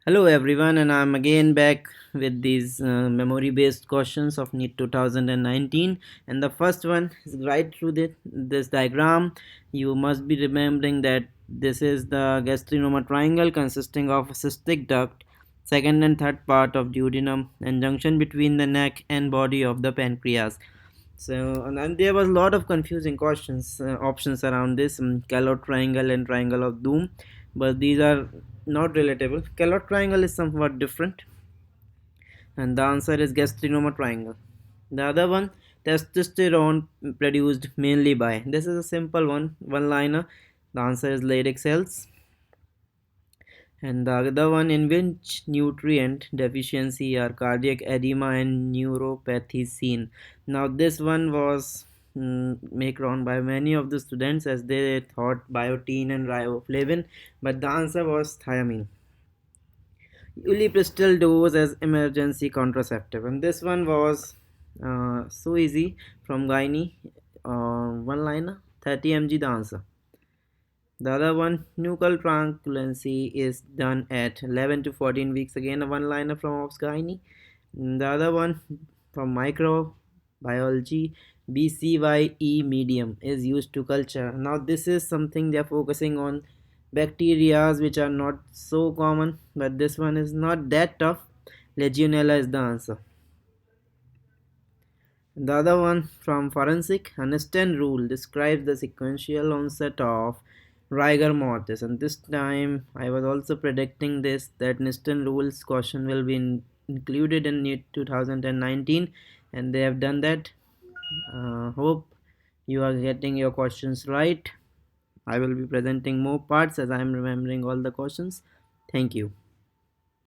Hello everyone, and I'm again back with these memory-based questions of NEET 2019. And the first one is right through this diagram. You must be remembering that this is the gastrinoma triangle consisting of a cystic duct, second and third part of duodenum, and junction between the neck and body of the pancreas. So, and then there was a lot of confusing questions, options around this Callot triangle and triangle of doom, but these are not relatable. Callot triangle is somewhat different, and the answer is gastrinoma triangle. The other one, testosterone produced mainly by. This is a simple one liner. The answer is Leydig cells. And the other one, in which nutrient deficiency are cardiac edema and neuropathy seen? Now this one was make wrong by many of the students as they thought biotin and riboflavin, but the answer was thiamine. ULIPRISTIL dose as emergency contraceptive, and this one was so easy from Gynae, one liner, 30 mg the answer. The other one, nuchal tranquility is done at 11 to 14 weeks. Again, a one-liner from Gynae. The other one from microbiology, BCYE medium is used to culture. Now, this is something they are focusing on bacteria which are not so common, but this one is not that tough. Legionella is the answer. The other one from forensic, Aniston rule describes the sequential onset of rigor mortis, and this time I was also predicting this that Aniston rules question will be included in NEET 2019, and they have done that. Hope you are getting your questions right. I will be presenting more parts as I am remembering all the questions. Thank you.